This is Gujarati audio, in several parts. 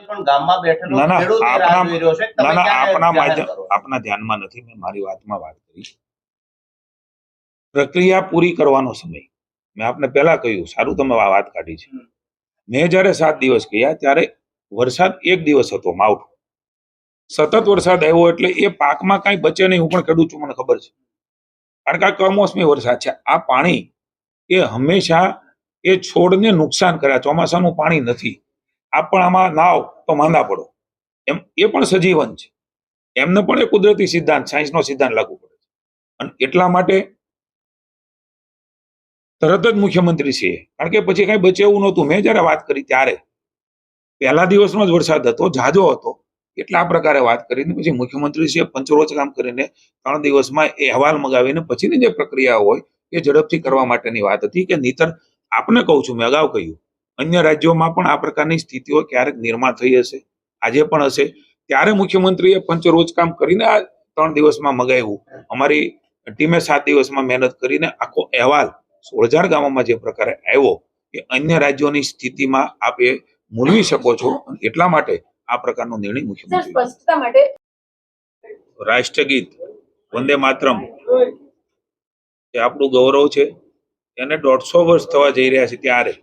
પણ ગામમાં બેઠેલો ના ના ખેડૂત એ રાહ જોઈ રહ્યો છે. તમે ના ના ક્યારે આપના જાહેર માધ્યમ કરો? આપના ધ્યાનમાં નથી. મેં મારી વાતમાં વાત કરી પ્રક્રિયા પૂરી કરવાનો સમય. મેં આપને પહેલા કહ્યું, સારું તમે આ વાત કાઢી છે. મેં જ્યારે 7 દિવસ કહ્યા ત્યારે વરસાદ 1 દિવસ હતો, માવઠું. સતત વરસાદ આવ્યો એટલે એ પાકમાં કાંઈ બચે નહીં. હું પણ ખેડૂત છું, મને ખબર છે, કારણ કે આ કમોસમી વરસાદ છે. આ પાણી એ હંમેશા એ છોડને નુકસાન કરે. ચોમાસાનું પાણી નથી. આપ પણ આમાં નાવ તો માંદા પડો, એમ એ પણ સજીવન છે. એમને પણ એ કુદરતી સિદ્ધાંત, સાયન્સનો સિદ્ધાંત લાગુ પડે છે. અને એટલા માટે તરત જ મુખ્યમંત્રી છે, કારણ કે પછી કઈ બચે એવું નહોતું. મેં જયારે વાત કરી ત્યારે પહેલા દિવસનો જ વરસાદ હતો, ઝાઝો હતો, એટલે આ પ્રકારે વાત કરીને પછી મુખ્યમંત્રી છે પંચરોજ કામ કરીને 3 દિવસમાં એ અહેવાલ મગાવીને પછીની જે પ્રક્રિયા હોય એ ઝડપથી કરવા માટેની વાત હતી. કે નહીતર આપને કહું છું, મેં અગાઉ કહ્યું, અન્ય રાજ્યોમાં પણ આ પ્રકારની સ્થિતિઓ ક્યારેક નિર્માણ થઈ હશે, આજે પણ હશે. ત્યારે મુખ્યમંત્રીએ પંચરોજ કામ કરીને આ 3 દિવસમાં મગાવ્યું. અમારી ટીમે 7 દિવસમાં મહેનત કરીને આખો અહેવાલ 16,000 ગામોમાં જે પ્રકારે આવ્યો એ અન્ય રાજ્યોની સ્થિતિમાં આપ એ મૂલવી શકો છો. એટલા માટે આ પ્રકારનો નિર્ણય મુખ્યમંત્રી. સ્પષ્ટતા માટે રાષ્ટ્રગીત વંદે માતરમ એ આપણું ગૌરવ છે. એને 150 વર્ષ થવા જઈ રહ્યા છે ત્યારે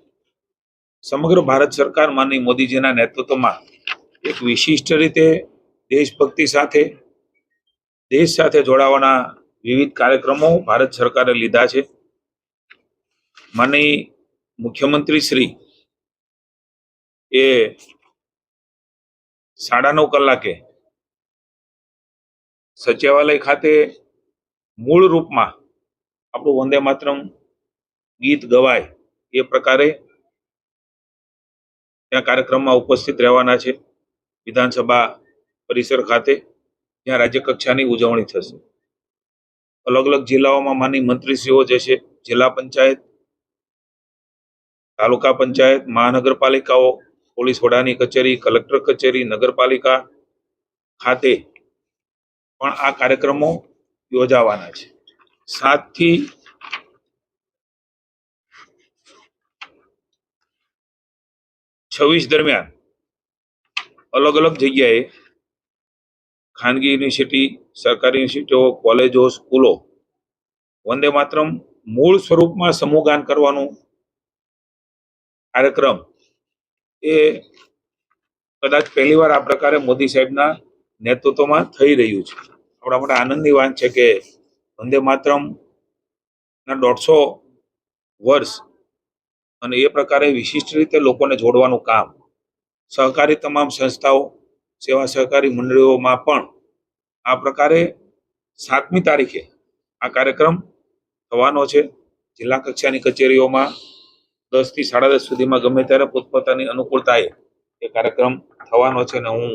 સમગ્ર ભારત સરકાર માનનીય મોદીજીના નેતૃત્વમાં એક વિશિષ્ટ રીતે દેશભક્તિ સાથે, દેશ સાથે જોડાવાના વિવિધ કાર્યક્રમો ભારત સરકારે લીધા છે. માનનીય મુખ્યમંત્રી શ્રી એ 9:30 કલાકે સચિવાલય ખાતે મૂળ રૂપમાં આપણું વંદે માતરમ ગીત ગવાય એ પ્રકારે ત્યાં કાર્યક્રમમાં ઉપસ્થિત રહેવાના છે. વિધાનસભા પરિસર ખાતે ત્યાં રાજ્ય કક્ષાની ઉજવણી થશે. અલગ અલગ જિલ્લાઓમાં માનનીય મંત્રીશ્રીઓ જશે. જિલ્લા પંચાયત, તાલુકા પંચાયત, મહાનગરપાલિકાઓ, પોલીસ વડાની કચેરી, કલેક્ટર કચેરી, નગરપાલિકા ખાતે પણ આ કાર્યક્રમો યોજાવાના છે. 7 થી 26 દરમિયાન અલગ અલગ જગ્યાએ ખાનગી યુનિવર્સિટી, સરકારી યુનિવર્સિટીઓ, કોલેજો, સ્કૂલો વંદે માતરમ મૂળ સ્વરૂપમાં સમૂહગાન કરવાનું કાર્યક્રમ એ કદાચ પહેલીવાર આ પ્રકારે મોદી સાહેબના નેતૃત્વમાં થઈ રહ્યું છે. આપણા માટે આનંદની વાત છે કે વંદે માતરમ ના 150 વર્ષ અને એ પ્રકારે વિશિષ્ટ રીતે લોકોને જોડવાનું કામ સહકારી તમામ સંસ્થાઓ, સેવા સહકારી મંડળીઓમાં પણ આ પ્રકારે 7મી તારીખે આ કાર્યક્રમ થવાનો છે. જિલ્લા કક્ષાની કચેરીઓમાં 10 થી 10:30 સુધીમાં ગમે ત્યારે પોતપોતાની અનુકૂળતાએ એ કાર્યક્રમ થવાનો છે. અને હું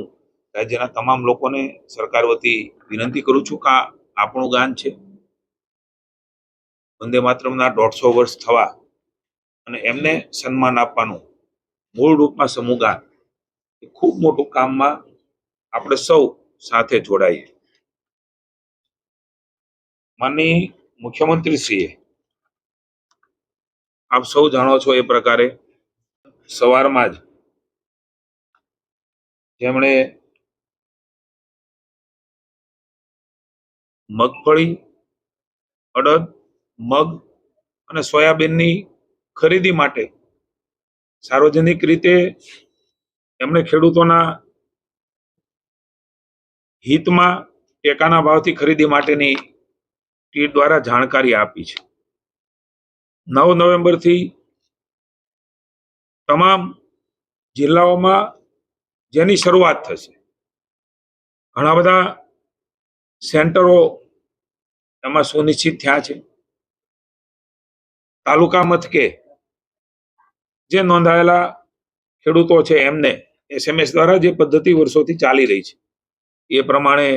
રાજ્યના તમામ લોકોને સરકાર વતી વિનંતી કરું છું કે આપણું ગાન છે. વંદે માતરમના 150 વર્ષ થવા અને એમને સન્માન આપવાનું મૂળ રૂપમાં સમૂહ ગાન એ ખૂબ મોટું કામમાં આપણે સૌ સાથે જોડાઈએ. માનનીય મુખ્યમંત્રીશ્રીએ આપ સૌ જાણો છો એ પ્રકારે સવારમાં જ જેમણે મગફળી, અડદ, મગ અને સોયાબીનની ખરીદી માટે સાર્વજનિક રીતે એમણે ખેડૂતોના હિતમાં ટેકાના ભાવથી ખરીદી માટેની ટીમ દ્વારા જાણકારી આપી છે. 9 નવેમ્બરથી તમામ જિલ્લાઓમાં જેની શરૂઆત થશે. ઘણા બધા સેન્ટરો એમાં સુનિશ્ચિત થયા છે. તાલુકા મથકે જે નોંધાયેલા ખેડૂતો છે એમને SMS દ્વારા જે પદ્ધતિ વર્ષોથી ચાલી રહી છે એ પ્રમાણે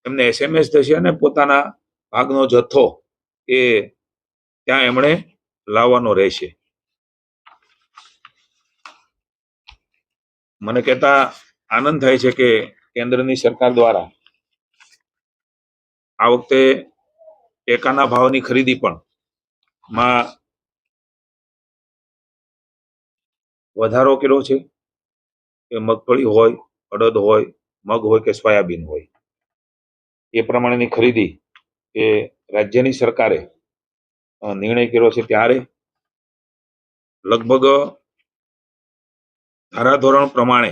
એમને SMS થશે અને પોતાના ભાગનો જથ્થો એ ત્યાં એમણે લાવવાનો રહેશે. મને કહેતા આનંદ થાય છે કે કેન્દ્રની સરકાર દ્વારા આ વખતે ટેકાના ભાવની ખરીદી પણ માં વધારો કર્યો છે. એ મગફળી હોય, અડદ હોય, મગ હોય કે સોયાબીન હોય, એ પ્રમાણેની ખરીદી એ રાજ્યની સરકારે નિર્ણય કર્યો છે. ત્યારે લગભગ ધારાધોરણ પ્રમાણે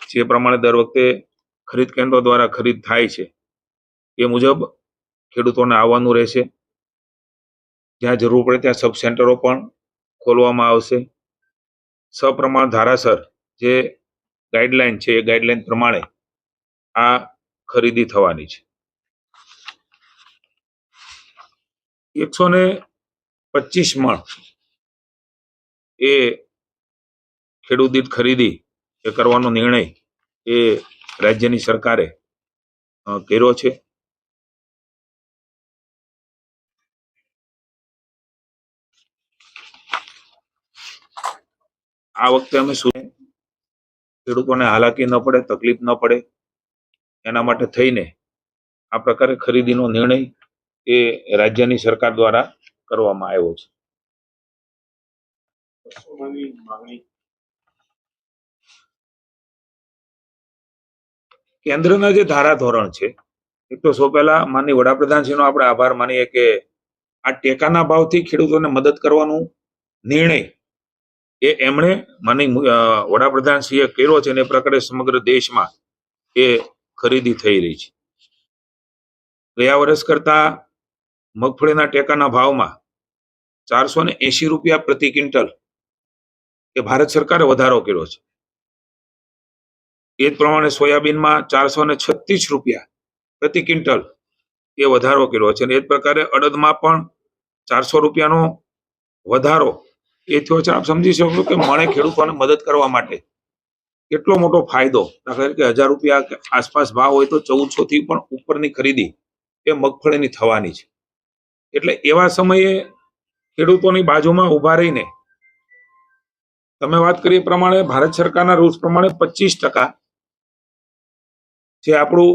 જે પ્રમાણે દર વખતે ખરીદ કેન્દ્રો દ્વારા ખરીદ થાય છે એ મુજબ ખેડૂતોને આવવાનું રહેશે. જ્યાં જરૂર પડે ત્યાં સબ સેન્ટરો પણ ખોલવામાં આવશે. સપ્રમાણ ધારાસર જે ગાઈડલાઈન છે એ ગાઈડલાઈન પ્રમાણે આ ખરીદી થવાની છે. 125 મણ એ ખેડૂત દીઠ ખરીદી એ કરવાનો નિર્ણય એ રાજ્યની સરકારે કર્યો છે. આ વખતે અમે શું ખેડૂતોને હાલાકી ન પડે, તકલીફ ન પડે, એના માટે થઈને આ પ્રકારે ખરીદીનો નિર્ણય એ રાજ્યની સરકાર દ્વારા કરવામાં આવ્યો છે. કેન્દ્રના જે ધારાધોરણ છે, એક તો સૌ પહેલા માનનીય વડાપ્રધાનશ્રીનો આપણે આભાર માનીએ કે આ ટેકાના ભાવથી ખેડૂતોને મદદ કરવાનું નિર્ણય એ એમણે માનનીય વડાપ્રધાનશ્રીએ કર્યો છે અને એ પ્રકારે સમગ્ર દેશમાં એ ખરીદી થઈ રહી છે. ગયા વર્ષ કરતા મગફળીના ટેકાના ભાવમાં 480 રૂપિયા પ્રતિ ક્વિન્ટલ એ ભારત સરકારે વધારો કર્યો છે. એ જ પ્રમાણે સોયાબીનમાં 436 રૂપિયા પ્રતિ ક્વિન્ટલ એ વધારો કર્યો છે. અને એ જ પ્રકારે અડદમાં પણ 400 રૂપિયાનો વધારો એ થયો છે. આપ સમજી શકો કે મણે ખેડૂતોને મદદ કરવા માટે કેટલો મોટો ફાયદો. દાખલા તરીકે 1000 રૂપિયા આસપાસ ભાવ હોય તો 1400 થી પણ ઉપરની ખરીદી એ મગફળીની થવાની છે. એટલે એવા સમયે ખેડૂતોની બાજુમાં ઉભા રહીને તમે વાત કરી એ પ્રમાણે ભારત સરકારના રૂલ્સ પ્રમાણે 25% જે આપણું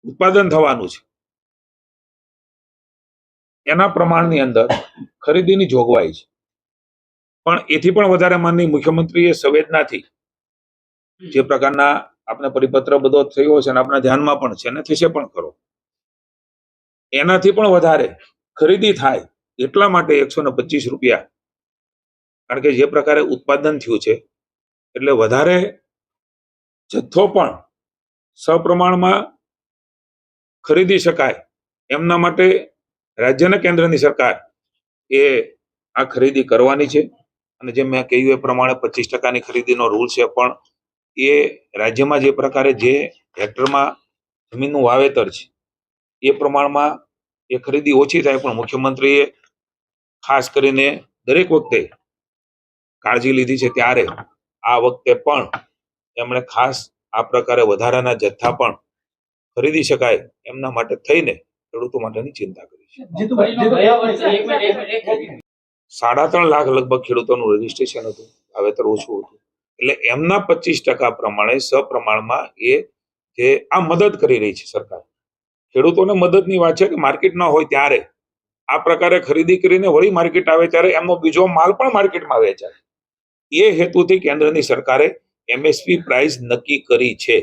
ઉત્પાદન થવાનું છે એના પ્રમાણની અંદર ખરીદીની જોગવાઈ છે. પણ એથી પણ વધારે માનનીય મુખ્યમંત્રીએ સંવેદનાથી જે પ્રકારના આપણે પરિપત્ર બધો થયો છે અને આપણા ધ્યાનમાં પણ છે અને થશે પણ ખરો, એનાથી પણ વધારે ખરીદી થાય એટલા માટે 125 રૂપિયા, કારણ કે જે પ્રકારે ઉત્પાદન થયું છે એટલે વધારે જથ્થો પણ સપ્રમાણમાં ખરીદી શકાય એમના માટે રાજ્ય અને કેન્દ્રની સરકાર એ આ ખરીદી કરવાની છે. અને જેમ મેં કહ્યું એ પ્રમાણે 25%ની ખરીદીનો રૂલ છે, પણ એ રાજ્યમાં જે પ્રકારે જે હેક્ટરમાં જમીનનું વાવેતર છે એ પ્રમાણમાં એ ખરીદી ઓછી થાય. પણ મુખ્યમંત્રીએ ખાસ કરીને દરેક વખતે કાળજી લીધી છે, ત્યારે આ વખતે પણ એમણે ખાસ આ પ્રકારે વધારાના જથ્થા પણ ખરીદી શકાય એમના માટે થઈને ખેડૂતો માટેની ચિંતા કરી છે. 3.5 લાખ લગભગ ખેડૂતોનું રજીસ્ટ્રેશન હતું, વાવેતર ઓછું હતું, એટલે એમના 25% પ્રમાણે સપ્રમાણમાં એ જે આ મદદ કરી રહી છે સરકાર. ખેડૂતોને મદદની વાત છે કે માર્કેટ ન હોય ત્યારે આ પ્રકારે ખરીદી કરીને વળી માર્કેટ આવે ત્યારે એમનો બીજો માલ પણ માર્કેટમાં વેચાય. એ હેતુથી કેન્દ્રની સરકારે MSP પ્રાઇસ નક્કી કરી છે.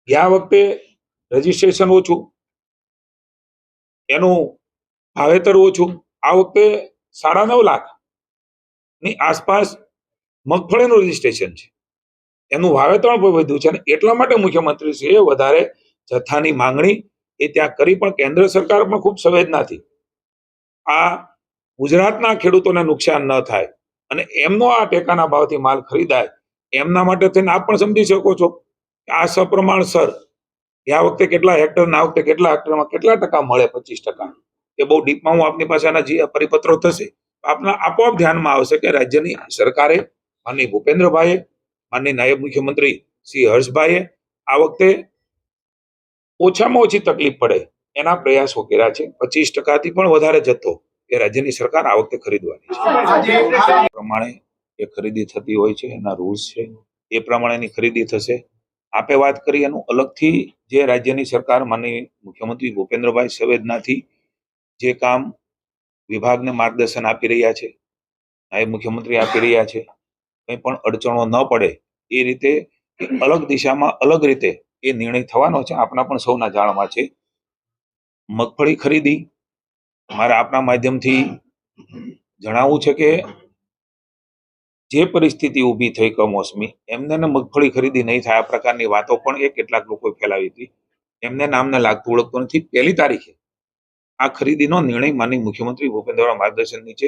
ગયા વખતે રજીસ્ટ્રેશન ઓછું, એનું વાવેતર ઓછું, આ વખતે 9.5 લાખ ની આસપાસ મગફળીનું રજીસ્ટ્રેશન છે, એનું વાવેતર પણ વધ્યું છે. અને એટલા માટે મુખ્યમંત્રીશ્રીએ વધારે જથ્થાની માંગણી એ ત્યાં કરી. પણ કેન્દ્ર સરકાર પણ ખૂબ સંવેદનાથી આ ગુજરાતના ખેડૂતોને નુકસાન ન થાય અને એમનો આ ટેકાના ભાવથી માલ ખરીદાય એમના માટે થઈને આપ પણ સમજી શકો છો કે આ સપ્રમાણસર આ વખતે કેટલા હેક્ટર, આ વખતે કેટલા હેક્ટરમાં કેટલા ટકા મળે. 25% એ બહુ ડીપમાં હું આપની પાસે આના જે પરિપત્રો થશે આપના આપોઆપ ધ્યાનમાં આવશે કે રાજ્યની સરકારે માનનીય ભૂપેન્દ્રભાઈએ, માનનીય નાયબ મુખ્યમંત્રી શ્રી હર્ષભાઈએ આ વખતે ઓછામાં ઓછી તકલીફ પડે એના પ્રયાસો કર્યા છે. 25%થી પણ વધારે જથ્થો એ રાજ્યની સરકાર આ વખતે ખરીદવાની છે. પ્રમાણે એ ખરીદી થતી હોય છે, એના રૂલ્સ છે, એ પ્રમાણેની ખરીદી થશે. આપે વાત કરી એનું અલગથી જે રાજ્યની સરકાર માનનીય મુખ્યમંત્રી ભૂપેન્દ્રભાઈ સંવેદનાથી જે કામ વિભાગને માર્ગદર્શન આપી રહ્યા છે, નાયબ મુખ્યમંત્રી આપી રહ્યા છે, કંઈ પણ અડચણો ન પડે એ રીતે અલગ દિશામાં અલગ રીતે એ નિર્ણય થવાનો છે. આપણા પણ સૌના જાણમાં છે. મગફળી ખરીદી મારે આપના માધ્યમથી જણાવવું છે કે જે પરિસ્થિતિ ઊભી થઈ કમોસમી એમને મગફળી ખરીદી નહીં થાય આ પ્રકારની વાતો પણ એ કેટલાક લોકોએ ફેલાવી હતી. એમને નામને લાગતું ઓળખતું નથી. 1 તારીખે આ ખરીદીનો નિર્ણય માનનીય મુખ્યમંત્રી ભૂપેન્દ્રભાઈ માર્ગદર્શન નીચે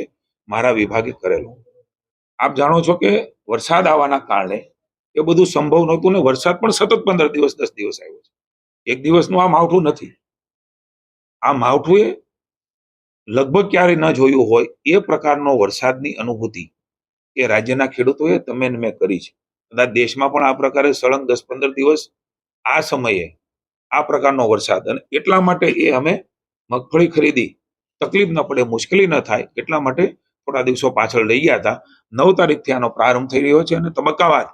મારા વિભાગે કરેલો. આપ જાણો છો કે વરસાદ આવવાના કારણે એ બધું સંભવ નહોતું ને વરસાદ પણ સતત 15 દિવસ 10 દિવસ આવ્યો છે. એક દિવસનું આ માવઠું નથી. આ માવઠું એ લગભગ ક્યારેય ન જોયું હોય એ પ્રકારનો વરસાદની અનુભૂતિ એ રાજ્યના ખેડૂતોએ તમે ને મેં કરી છે. કદાચ દેશમાં પણ આ પ્રકારે સળંગ 10-15 દિવસ આ સમયે આ પ્રકારનો વરસાદ, અને એટલા માટે એ અમે મગફળી ખરીદી તકલીફ ન પડે, મુશ્કેલી ન થાય એટલા માટે થોડા દિવસો પાછળ લઈ ગયા હતા. 9 તારીખથી આનો પ્રારંભ થઈ રહ્યો છે અને તબક્કાવાર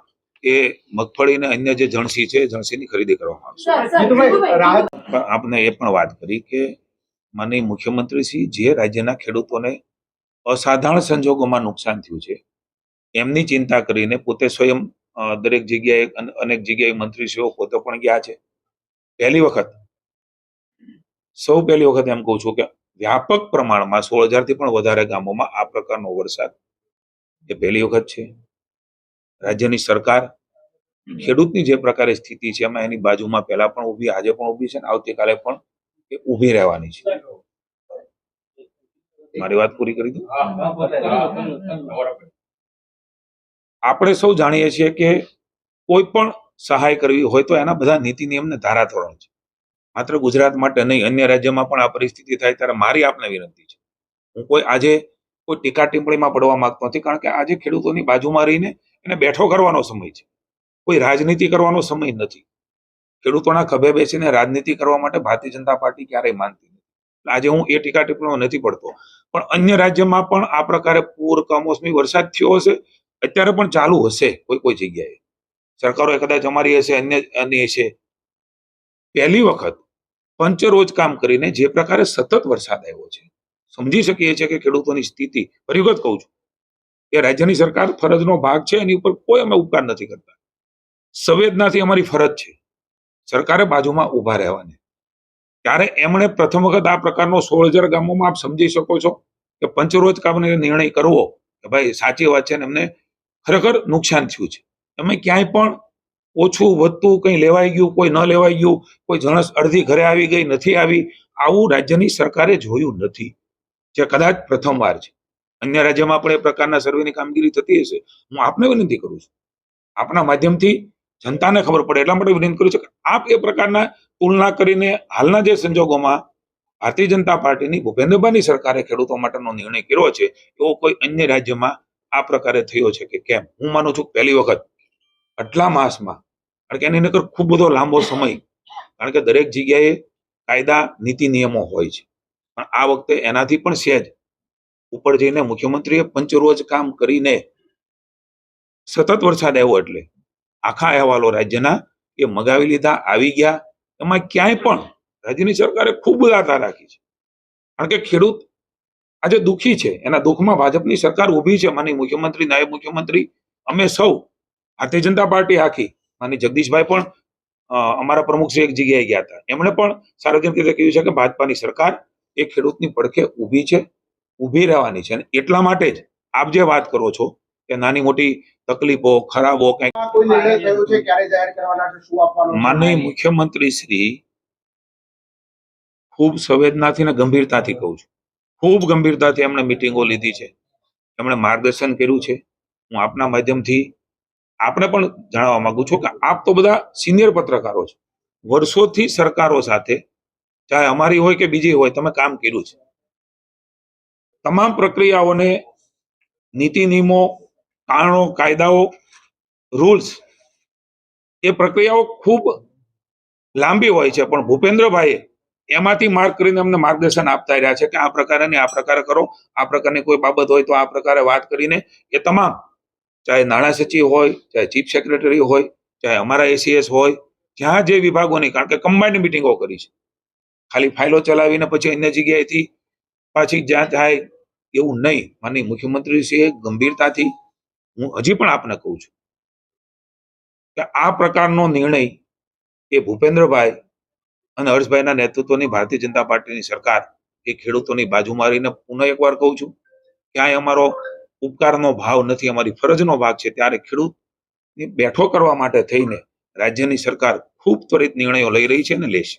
એ મગફળી અને અન્ય જે જણસી છે જણસીની ખરીદી કરવામાં આવશે. આપને એ પણ વાત કરી કે માનનીય મુખ્યમંત્રીશ્રી જે રાજ્યના ખેડૂતોને અસાધારણ સંજોગોમાં નુકસાન થયું છે એમની ચિંતા કરીને પોતે સ્વયં દરેક જગ્યાએ અનેક જગ્યાએ મંત્રીશ્રીઓ પોતે પણ ગયા છે. પહેલી વખત એમ કહું છું કે વ્યાપક પ્રમાણમાં 16,000 થી પણ વધારે ગામોમાં આ પ્રકારનો વરસાદ એ પહેલી વખત છે. રાજ્યની સરકાર ખેડૂતની જે પ્રકારે સ્થિતિ છે એમાં એની બાજુમાં પહેલા પણ ઊભી, આજે પણ ઊભી છે અને આવતીકાલે પણ એ ઊભી રહેવાની છે. મારી વાત પૂરી કરી દઉં. આપણે સૌ જાણીએ છીએ કે કોઈ પણ સહાય કરવી હોય તો એના બધા નીતિ નિયમ ને ધારાધોરણ છે. માત્ર ગુજરાત માટે નહીં, અન્ય રાજ્યમાં પણ આ પરિસ્થિતિ થાય ત્યારે મારી આપને વિનંતી છે. હું આજે કોઈ ટીકા ટિપ્પણીમાં પડવા માંગતો નથી, કારણ કે આજે ખેડૂતોની બાજુમાં રહીને એને બેઠો કરવાનો સમય છે. કોઈ રાજનીતિ કરવાનો સમય નથી. ખેડૂતોના ખભે બેસીને રાજનીતિ કરવા માટે ભારતીય જનતા પાર્ટી ક્યારેય માનતી નથી. આજે હું એ ટીકા ટિપ્પણીમાં નથી પડતો, પણ અન્ય રાજ્યમાં પણ આ પ્રકારે પૂર, કમોસમી વરસાદ થયો હશે, અત્યારે પણ ચાલુ હશે કોઈ જગ્યાએ. સરકારો કદાચ અમારી હશે, અન્ય હશે. પહેલી વખત પંચરોજ કામ કરીને જે પ્રકારે સતત વરસાદ આવ્યો છે, સમજી શકીએ છીએ કે ખેડૂતોની સ્થિતિ. ફરી વખત કહું છું કે રાજ્યની સરકાર ફરજનો ભાગ છે, એની ઉપર કોઈ અમે ઉપકાર નથી કરતા. સંવેદનાથી અમારી ફરજ છે સરકારે બાજુમાં ઉભા રહેવાની. ત્યારે એમણે પ્રથમ વખત આ પ્રકારનો 16,000 ગામોમાં આપ સમજી શકો છો કે પંચરોજ કામને નિર્ણય કરવો કે ભાઈ સાચી વાત છે ને એમને ખરેખર નુકસાન થયું છે. એમાં ક્યાંય પણ ઓછું વધતું કંઈ લેવાઈ ગયું, કોઈ ન લેવાઈ ગયું, કોઈ જણસ અડધી ઘરે આવી ગઈ, નથી આવી, આવું રાજ્યની સરકારે જોયું નથી, જે કદાચ પ્રથમવાર છે. અન્ય રાજ્યમાં પણ એ પ્રકારના સર્વેની કામગીરી થતી હશે. હું આપને વિનંતી કરું છું, આપના માધ્યમથી જનતાને ખબર પડે એટલા માટે વિનંતી કરું છું કે આપ એ પ્રકારના તુલના કરીને હાલના જે સંજોગોમાં ભારતીય જનતા પાર્ટીની ભૂપેન્દ્રભાઈની સરકારે ખેડૂતો માટેનો નિર્ણય કર્યો છે એવો કોઈ અન્ય રાજ્યમાં આ પ્રકારે થયો છે કે કેમ? હું માનું છું પહેલી વખત આટલા માસમાં, કારણ કે એની નકર ખૂબ બધો લાંબો સમય, કારણ કે દરેક જગ્યાએ કાયદા નીતિ નિયમો હોય છે, પણ આ વખતે એનાથી પણ સહેજ ઉપર જઈને મુખ્યમંત્રીએ પંચરોજ કામ કરીને સતત વરસાદ આવ્યો એટલે આખા અહેવાલો રાજ્યના એ મગાવી લીધા, આવી ગયા. એમાં ક્યાંય પણ રાજ્યની સરકારે ખૂબ આશા રાખી છે, કારણ કે ખેડૂત આજે દુઃખી છે. એના દુઃખમાં ભાજપની સરકાર ઊભી છે. માનનીય મુખ્યમંત્રી, નાયબ મુખ્યમંત્રી, અમે સૌ ભારતીય જનતા પાર્ટી આખી, માનનીય જગદીશભાઈ પણ અમારા પ્રમુખ શ્રી એક જગ્યાએ ગયા હતા, એમણે પણ સાર્વજનિક રીતે કહ્યું છે કે ભાજપાની સરકાર એ ખેડૂતની પડખે ઊભી છે, ઊભી રહેવાની છે. અને એટલા માટે જ આપ જે વાત કરો છો કે નાની મોટી તકલીફો, ખરાબો કંઈક, માનનીય મુખ્યમંત્રી શ્રી ખૂબ સંવેદનાથી અને ગંભીરતાથી કહું છું, ખૂબ ગંભીરતાથી એમણે મિટિંગો લીધી છે, એમણે માર્ગદર્શન કર્યું છે. હું આપના માધ્યમથી આપને પણ જણાવવા માંગુ છું કે આપ તો બધા સિનિયર પત્રકારો છો, વર્ષોથી સરકારો સાથે, ચાહે અમારી હોય કે બીજી હોય, તમે કામ કર્યું છે. તમામ પ્રક્રિયાઓને, નીતિ નિયમો, કારણો, કાયદાઓ, રૂલ્સ, એ પ્રક્રિયાઓ ખૂબ લાંબી હોય છે, પણ ભૂપેન્દ્રભાઈએ એમાંથી માર્ક કરીને અમને માર્ગદર્શન આપતા રહ્યા છે કે આ પ્રકારે આ પ્રકારે કરો, આ પ્રકારની કોઈ બાબત હોય તો આ પ્રકારે વાત કરીને એ તમામ, ચાહે નાણાં સચિવ હોય, ચાહે ચીફ સેક્રેટરી હોય, ચાહે અમારા એસીએસ હોય, જ્યાં જે વિભાગોની, કારણ કે કમ્બાઇન્ડ મિટિંગો કરી છે, ખાલી ફાઇલો ચલાવીને પછી અન્ય જગ્યાએથી પાછી જ્યાં થાય એવું નહીં. માનનીય મુખ્યમંત્રીશ્રીએ ગંભીરતાથી, હું હજી પણ આપને કહું છું કે આ પ્રકારનો નિર્ણય એ ભૂપેન્દ્રભાઈ અને હર્ષભાઈના નેતૃત્વની ભારતીય જનતા પાર્ટીની સરકાર એ ખેડૂતોની બાજુ મારીને પુનઃ એકવાર કહું છું ક્યાંય અમારો ઉપકારનો ભાવ નથી, અમારી ફરજનો ભાગ છે. ત્યારે ખેડૂતની બેઠો કરવા માટે થઈને રાજ્યની સરકાર ખૂબ ત્વરિત નિર્ણયો લઈ રહી છે અને લેશે.